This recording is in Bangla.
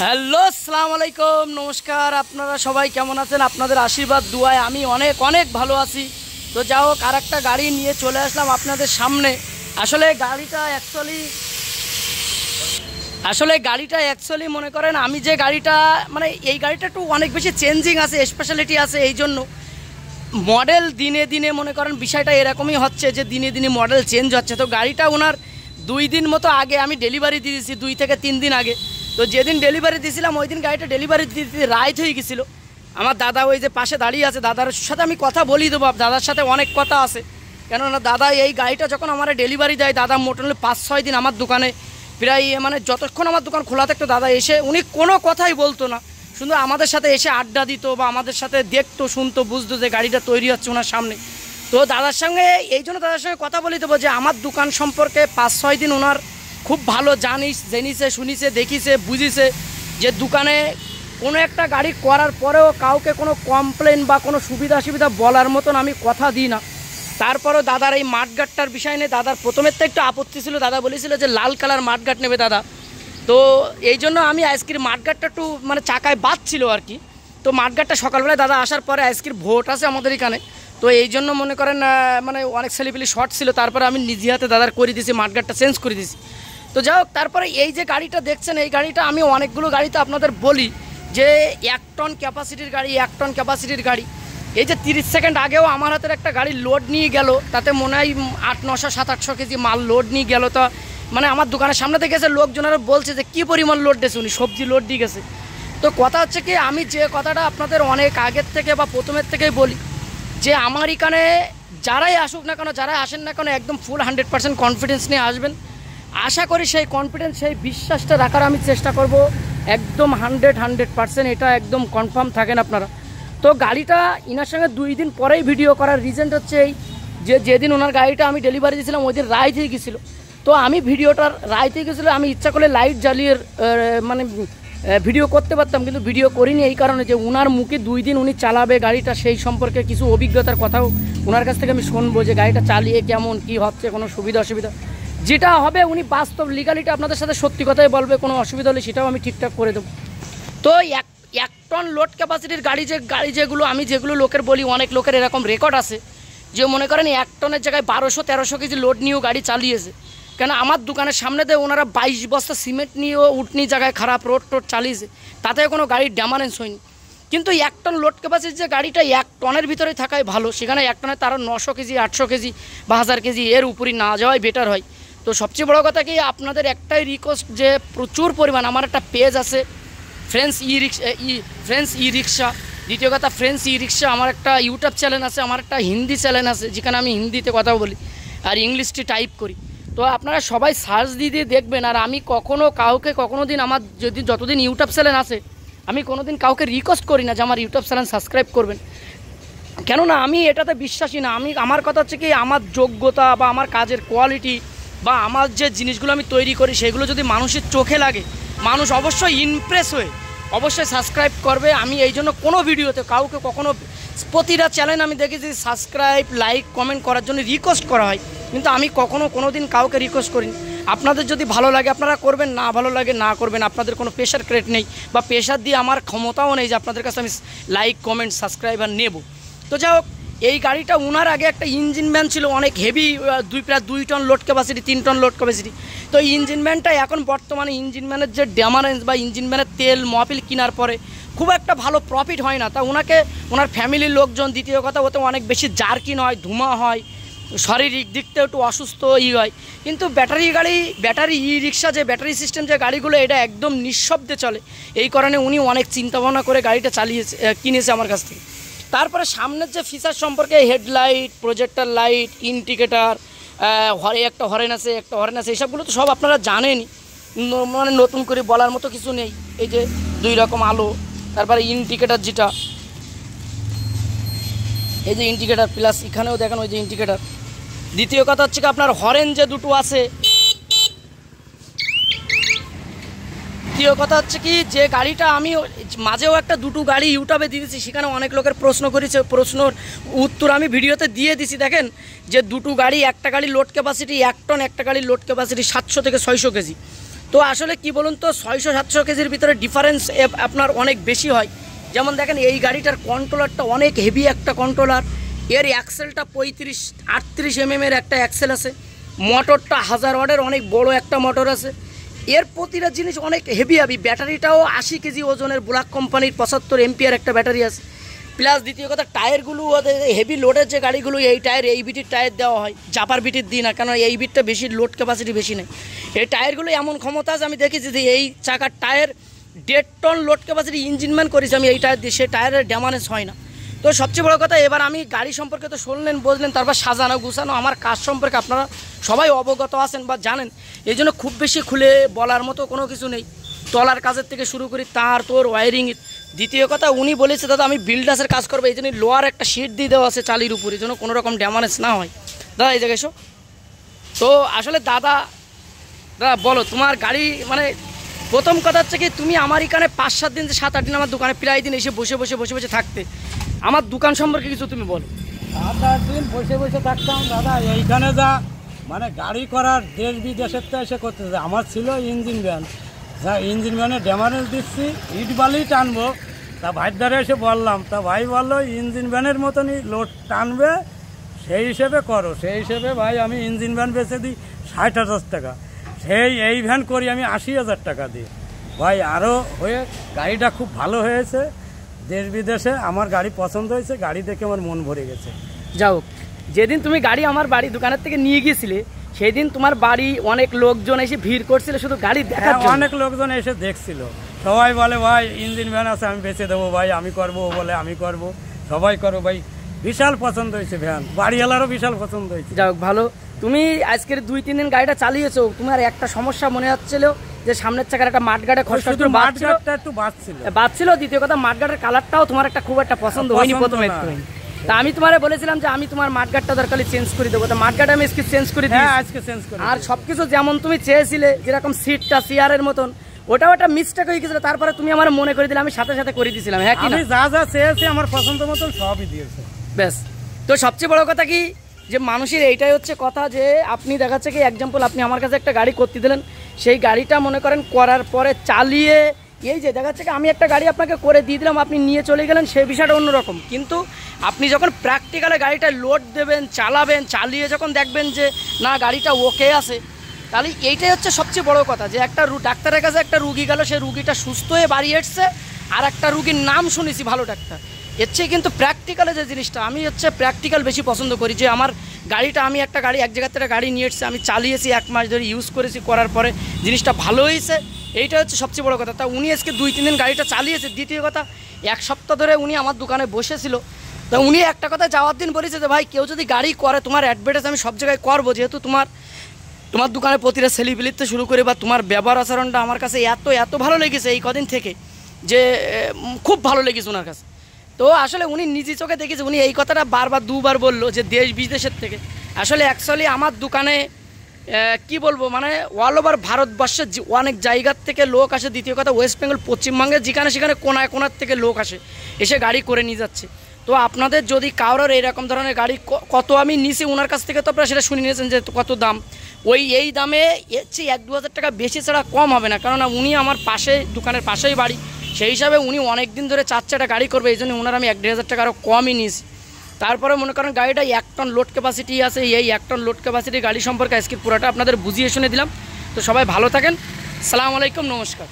হ্যালো, আসসালামু আলাইকুম, নমস্কার। আপনারা সবাই কেমন আছেন? আপনাদের আশীর্বাদ দুয়ায় আমি অনেক অনেক ভালো আছি। তো যা হোক, আর একটা গাড়ি নিয়ে চলে আসলাম আপনাদের সামনে। আসলে গাড়িটা অ্যাকচুয়ালি মনে করেন আমি যে গাড়িটা মানে এই গাড়িটা একটু অনেক বেশি চেঞ্জিং আছে, স্পেশালিটি আছে। এই জন্য মডেল দিনে দিনে মনে করেন বিষয়টা এরকমই হচ্ছে যে দিনে দিনে মডেল চেঞ্জ হচ্ছে। তো গাড়িটা ওনার 2 দিন মতো আগে আমি ডেলিভারি দিয়ে দিয়েছি, 2 থেকে 3 দিন আগে। তো যেদিন ডেলিভারি দিয়েছিলাম ওই দিন গাড়িটা ডেলিভারি দিতে রাইট হয়ে গেছিলো। আমার দাদা ওই যে পাশে দাঁড়িয়ে আছে, দাদার সাথে আমি কথা বলি দেবো। দাদার সাথে অনেক কথা আছে, কেননা দাদা এই গাড়িটা যখন আমার ডেলিভারি দেয়, দাদা মোটামুটি 5-6 দিন আমার দোকানে প্রায় মানে যতক্ষণ আমার দোকান খোলা থাকতো দাদা এসে উনি কোনো কথাই বলতো না, শুধু আমাদের সাথে এসে আড্ডা দিত বা আমাদের সাথে দেখতো, শুনতো, বুঝতো যে গাড়িটা তৈরি হচ্ছে ওনার সামনে। তো দাদার সঙ্গে এই জন্য দাদার সঙ্গে কথা বলি দেবো যে আমার দোকান সম্পর্কে 5-6 দিন ওনার খুব ভালো জেনিছে, শুনিছে, দেখিছে, বুঝিছে যে দোকানে কোনো একটা গাড়ি করার পরেও কাউকে কোনো কমপ্লেন বা কোনো সুবিধা বলার মতন আমি কথা দিই না। তারপরেও দাদার এই মাঠগাটটার বিষয় নিয়ে দাদার প্রথমের তো একটু আপত্তি ছিল। দাদা বলেছিল যে লাল কালার মাঠগাট নেবে দাদা। তো এই জন্য আমি আইসক্রিম মাঠগাটটা একটু মানে চাকায় বাঁধছিল আর কি। তো মাঠগাটটা সকালবেলায় দাদা আসার পরে আইসক্রিম ভোট আছে আমাদের এখানে, তো এই জন্য মনে করেন মানে অনেক ছেলেপিলি শর্ট ছিল। তারপরে আমি নিজে হাতে দাদার করে দিয়েছি, মাঠগাটটা চেঞ্জ করে দিয়েছি। তো যাই হোক, তারপরে এই যে গাড়িটা দেখছেন, এই গাড়িটা আমি অনেকগুলো গাড়িতে আপনাদের বলি যে 1 টন ক্যাপাসিটির গাড়ি। এই যে 30 সেকেন্ড আগেও আমার হাতের একটা গাড়ি লোড নিয়ে গেল, তাতে মনে হয় 800-900-700-800 কেজি মাল লোড নিয়ে গেল। তো মানে আমার দোকানের সামনে থেকে গেছে, লোকজনেরা বলছে যে কী পরিমাণ লোড দিয়েছে, উনি সবজি লোড দিয়ে গেছে। তো কথা হচ্ছে কি, আমি যে কথাটা আপনাদের অনেক আগের থেকে বা প্রথমের থেকেই বলি যে আমার এখানে যারাই আসুক না কেন, যারাই আসেন না কেন, একদম ফুল 100% কনফিডেন্স নিয়ে আসবেন। আশা করি সেই কনফিডেন্স, সেই বিশ্বাসটা রাখার আমি চেষ্টা করব, একদম 100% এটা একদম কনফার্ম থাকেন আপনারা। তো গাড়িটা ইনার সঙ্গে 2 দিন পরেই ভিডিও করার রিজনটা হচ্ছে এই যে যেদিন ওনার গাড়িটা আমি ডেলিভারি দিয়েছিলাম ওই দিন রাইত হয়ে গেছিলো। তো আমি ভিডিওটার রাইত হয়ে গেছিলো, আমি ইচ্ছা করলে লাইট জ্বালিয়ে মানে ভিডিও করতে পারতাম, কিন্তু ভিডিও করিনি এই কারণে যে ওনার মুখে 2 দিন উনি চালাবে গাড়িটা, সেই সম্পর্কে কিছু অভিজ্ঞতার কথাও ওনার কাছ থেকে আমি শুনবো যে গাড়িটা চালিয়ে কেমন কি হচ্ছে, কোনো সুবিধা অসুবিধা যেটা হবে উনি বাস্তব লিগালিটি আপনাদের সাথে সত্যি কথাই বলবে। কোনো অসুবিধা হলে সেটাও আমি ঠিকঠাক করে দেবো। তো 1 টন লোড ক্যাপাসিটির গাড়ি যেগুলো আমি যেগুলো লোকের বলি, অনেক লোকের এরকম রেকর্ড আছে যে মনে করেন 1 টনের জায়গায় 1200-1300 কেজি লোড নিয়েও গাড়ি চালিয়েছে। কেন আমার দোকানের সামনে দিয়ে ওনারা 22 বস্তা সিমেন্ট নিয়েও উঠনি জায়গায় খারাপ রোড চালিয়েছে, তাতে কোনো গাড়ির ড্যামারেন্স হয়নি। কিন্তু 1 টন লোড ক্যাপাসিটির যে গাড়িটা 1 টনের ভিতরে থাকাই ভালো, সেখানে 1 টনের তারও 900 কেজি 800 কেজি বা 1000 কেজি এর উপরই না যাওয়াই বেটার হয়। তো সবচেয়ে বড় কথা কি, আপনাদের একটাই রিকোয়েস্ট যে প্রচুর পরিমাণ আমার একটা পেজ আছে ফ্রেন্ডস ই রিক্সা। দ্বিতীয় কথা, ফ্রেন্ডস ই রিক্সা আমার একটা ইউটিউব চ্যানেল আছে, আমার একটা হিন্দি চ্যানেল আছে যেখানে আমি হিন্দিতে কথা বলি আর ইংলিশটি টাইপ করি। তো আপনারা সবাই সার্চ দিয়ে দেখবেন। আর আমি কাউকে কখনো দিন আমার যতদিন ইউটিউব চ্যানেল আছে আমি কোনো দিন কাউকে রিকোয়েস্ট করি না যে আমার ইউটিউব চ্যানেল সাবস্ক্রাইব করবেন, কেননা আমি এটাতে বিশ্বাসী না। আমার কথা হচ্ছে কি, আমার যোগ্যতা বা আমার কাজের কোয়ালিটি বা আমার যে জিনিসগুলো আমি তৈরি করি সেগুলো যদি মানুষের চোখে লাগে, মানুষ অবশ্যই ইমপ্রেস হয়ে অবশ্যই সাবস্ক্রাইব করবে। আমি এই জন্য কোনো ভিডিওতে কাউকে কখনো, প্রতিটা চ্যানেল আমি দেখেছি সাবস্ক্রাইব, লাইক, কমেন্ট করার জন্য রিকোয়েস্ট করা হয়, কিন্তু আমি কোনো দিন কাউকে রিকোয়েস্ট করিনি। আপনাদের যদি ভালো লাগে আপনারা করবেন, না ভালো লাগে না করবেন, আপনাদের কোনো প্রেশার ক্রিয়েট নেই বা প্রেশার দিয়ে আমার ক্ষমতাও নেই যে আপনাদের কাছে আমি লাইক, কমেন্ট, সাবস্ক্রাইবার নেব। তো যাই হোক, এই গাড়িটা ওনার আগে একটা ইঞ্জিন ম্যান ছিল অনেক হেভি, প্রায় 2 ton load capacity, 3 ton load capacity. তো ইঞ্জিন ম্যানটা এখন বর্তমানে ইঞ্জিন ম্যানের যে ড্যামারেন্স বা ইঞ্জিন ম্যানের তেল মহাপিল কেনার পরে খুব একটা ভালো প্রফিট হয় না। তা ওনার ফ্যামিলির লোকজন, দ্বিতীয় কথা ওতে অনেক বেশি জার্কিন হয়, ধোঁয়া হয়, শারীরিক দিক থেকে একটু অসুস্থ হয়। কিন্তু ব্যাটারি ই রিক্সা যে ব্যাটারি সিস্টেম যে গাড়িগুলো, এটা একদম নিঃশব্দে চলে। এই কারণে উনি অনেক চিন্তাভাবনা করে গাড়িটা কিনেছে আমার কাছ থেকে। তারপরে সামনের যে ফিচার সম্পর্কে, হেডলাইট, প্রজেক্টর লাইট, ইন্ডিকেটার, একটা হরেন আছে এইসবগুলো তো সব আপনারা জানেনই, মানে নতুন করে বলার মতো কিছু নেই। এই যে 2 রকম আলো, তারপরে ইন্ডিকেটার যেটা, এই যে ইন্ডিকেটার প্লাস এখানেও দেখেন ওই যে ইন্ডিকেটার। দ্বিতীয় কথা হচ্ছে কি, আপনার হরেন যে দুটো আছে। দ্বিতীয় কথা হচ্ছে কি, যে গাড়িটা আমি মাঝেও একটা 2টো গাড়ি ইউটিউবে দিয়ে দিয়েছি, সেখানে অনেক লোকের প্রশ্ন করেছে, প্রশ্নর উত্তর আমি ভিডিওতে দিয়ে দিছি। দেখেন যে 2টো গাড়ি, একটা গাড়ি লোড ক্যাপাসিটি 1 টন, একটা গাড়ির লোড ক্যাপাসিটি 700 থেকে 600 কেজি। তো আসলে কি বলুন তো 600-700 কেজির ভিতরে ডিফারেন্স আপনার অনেক বেশি হয়। যেমন দেখেন এই গাড়িটার কন্ট্রোলারটা অনেক হেভি একটা কন্ট্রোলার, এর অ্যাক্সেলটা 35-38 mm একটা অ্যাক্সেল আছে, মোটরটা 1000 ওয়াটের অনেক বড় একটা মোটর আছে, এর প্রতিটা জিনিস অনেক হেভি। ব্যাটারিটাও 80 কেজি ওজনের ব্ল্যাক কোম্পানির 75 এম্পিয়ার একটা ব্যাটারি আছে। প্লাস দ্বিতীয় কথা টায়ারগুলো হেভি লোডের যে গাড়িগুলো এই টায়ার এই বিটির টায়ার দেওয়া হয়, জাপার বিটির দিই না, কারণ এই বিটটা বেশি লোড ক্যাপাসিটি বেশি নেই। এই টায়ারগুলো এমন ক্ষমতা আছে, আমি দেখেছি যে এই চাকার টায়ার 1.5 টন লোড ক্যাপাসিটি ইঞ্জিনম্যান করেছি আমি এই টায়ার দিয়ে, সেই টায়ারের ড্যামেজ হয় না। তো সবচেয়ে বড় কথা, এবার আমি গাড়ি সম্পর্কে তো শুনলেন বুঝলেন, তারপর সাজানো গুছানো আমার কাজ সম্পর্কে আপনারা সবাই অবগত আছেন বা জানেন, এই জন্য খুব বেশি খুলে বলার মতো কোনো কিছু নেই। তলার কাজের থেকে শুরু করি তার তোর ওয়ারিং। দ্বিতীয় কথা, উনি বলেছে দাদা আমি বিল্ডাসের কাজ করবো, এই জন্য লোয়ার একটা শিট দিয়ে দেওয়া আছে চালির উপরে, এই জন্য কোনো রকম ড্যামেজ না হয়। দাদা এই জায়গায় এসো। তো আসলে দাদা বলো তোমার গাড়ি মানে প্রথম কথা হচ্ছে কি, তুমি আমার এখানে 5-7 দিন 7-8 দিন আমার দোকানে প্রায় দিন এসে বসে বসে থাকতে, আমার দোকান সম্পর্কে কিছু তুমি বলো। 7-8 দিন বসে থাকতাম দাদা। এইখানে যা মানে গাড়ি করার দেশ বিদেশের তো এসে করতেছে। আমার ছিল ইঞ্জিন ভ্যান, যা ইঞ্জিন ভ্যানে ড্যামারেজ দিচ্ছি, ইট বালি টানবো, তা ভাইয়ের দ্বারা এসে বললাম, তা ভাই বললো ইঞ্জিন ভ্যানের মতনই লোড টানবে, সেই হিসেবে করো। সেই হিসেবে ভাই আমি ইঞ্জিন ভ্যান বেচে দিই 60,000 টাকা, এই ভ্যান করি আমি 80,000 টাকা দিই। ভাই আরও হয়ে গাড়িটা খুব ভালো হয়েছে, দেশ বিদেশে আমার গাড়ি পছন্দ হয়েছে, গাড়ি দেখে আমার মন ভরে গেছে। যাও, যেদিন তুমি গাড়ি আমার বাড়ি দোকানের থেকে নিয়ে গিয়েছিলে সেই দিন তোমার বাড়ি অনেক লোকজন এসে ভিড় করছিল শুধু গাড়ি দেখার জন্য। অনেক লোকজন এসে দেখছিল, সবাই বলে ভাই ইঞ্জিন ভ্যান আছে আমি বেচে দেবো, ভাই আমি করবো, বলে আমি করবো, সবাই করবো। ভাই বিশাল পছন্দ হয়েছে ভ্যান, বাড়িওয়ালারও বিশাল পছন্দ হয়েছে। যাও ভালো, তুমি আজকের 2-3 দিন গাড়িটা চালিয়েছো, তোমার একটা সমস্যা মনে হচ্ছিল যে সামনের চাকার একটা মাঠগাটে খসখসটা একটু বাজছিল। দ্বিতীয় কথা মাঠগাটের কালারটাও তোমার একটা খুব একটা পছন্দ হয়নি প্রথমে একটু। তা আমি তোমারে বলেছিলাম যে আমি তোমার মাঠগাটটা দরকার চেঞ্জ করে দেবো, তা মাঠগাট আমি আজকে চেঞ্জ করে দিই, আজকে চেঞ্জ করে। আর সবকিছু যেমন তুমি চেয়েছিলে, যেরকম সিটটা চেয়ারের মতন, ওটাও একটা মিস্টেক হয়ে গেছিল, তারপরে তুমি আমার মনে করে দিলে, আমি সাথে সাথে করে দিয়েছিলাম। হ্যাঁ কি না? আমি যা চেয়েছি আমার পছন্দ মতন সবই দিয়েছে। ব্যাস। তো সবচেয়ে বড় কথা কি, যে মানুষের এইটাই হচ্ছে কথা, যে আপনি দেখাচ্ছে কি এক্সাম্পল, আপনি আমার কাছে একটা গাড়ি করতে দিলেন, সেই গাড়িটা মনে করেন করার পরে চালিয়ে, এই যে দেখাচ্ছে কি আমি একটা গাড়ি আপনাকে করে দিয়ে দিলাম, আপনি নিয়ে চলে গেলেন, সেই বিষয়টা অন্যরকম। কিন্তু আপনি যখন প্র্যাকটিক্যালে গাড়িটা লোড দেবেন, চালাবেন, চালিয়ে যখন দেখবেন যে না গাড়িটা ওকে আছে, তাহলে এইটাই হচ্ছে সবচেয়ে বড় কথা। যে একটা ডাক্তারের কাছে একটা রুগী গেল, সেই রুগীটা সুস্থ হয়ে বাড়ি এসছে, আর একটা রুগীর নাম শুনেছি ভালো ডাক্তার। এর চেয়ে কিন্তু প্র্যাকটিক্যালে যে জিনিসটা, আমি হচ্ছে প্র্যাকটিক্যাল বেশি পছন্দ করি। যে আমার গাড়িটা, আমি একটা গাড়ি এক জায়গা থেকে গাড়ি নিয়ে এসেছি, আমি চালিয়েছি 1 মাস ধরে ইউজ করেছি, করার পরে জিনিসটা ভালো হয়েছে, এইটা হচ্ছে সবচেয়ে বড় কথা। তা উনি আজকে 2-3 দিন গাড়িটা চালিয়েছে। দ্বিতীয় কথা, 1 সপ্তাহ ধরে উনি আমার দোকানে বসেছিল, তা উনি একটা কথা যাওয়ার দিন বলেছে যে ভাই কেউ যদি গাড়ি করে, তোমার অ্যাডভার্টাইজ আমি সব জায়গায় করবো, যেহেতু তোমার দোকানে প্রতিটা সেলিব্রিটিতে শুরু করে বা তোমার ব্যবহার আচরণটা আমার কাছে এত ভালো লেগেছে এই কদিন থেকে, যে খুব ভালো লেগেছে ওনার কাছে। তো আসলে উনি নিজে চোখে দেখেছে, উনি এই কথাটা বারবার 2বার বললো যে দেশ বিদেশের থেকে। আসলে অ্যাকচুয়ালি আমার দোকানে কি বলবো, মানে অল ওভার ভারতবর্ষের অনেক জায়গার থেকে লোক আসে। দ্বিতীয় কথা, ওয়েস্ট বেঙ্গল, পশ্চিমবঙ্গের যেখানে সেখানে কোনার থেকে লোক আসে, এসে গাড়ি করে নিয়ে যাচ্ছে। তো আপনাদের যদি কারোর এইরকম ধরনের গাড়ি, কত আমি নিছি ওনার কাছ থেকে, তো আপনারা সেটা শুনে নিয়েছেন যে কত দাম, এই দামে এর চেয়ে 1-2 হাজার টাকা বেশি ছাড়া কম হবে না। কারণ উনি আমার পাশে, দোকানের পাশেই বাড়ি, সেই হিসাবে উনি অনেক দিন ধরে 4-4টা গাড়ি করবে, এই জন্য ওনার আমি 1-1.5 হাজার টাকা আরও কমই নিয়েছি। তারপরে মনে করেন গাড়িটা 1 টন লোড ক্যাপাসিটি আছে, এই 1 টন লোড ক্যাপাসিটি গাড়ি সম্পর্কে আজকে পুরোটা আপনাদের বুঝিয়ে শুনে দিলাম। তো সবাই ভালো থাকেন, আসসালামু আলাইকুম, নমস্কার।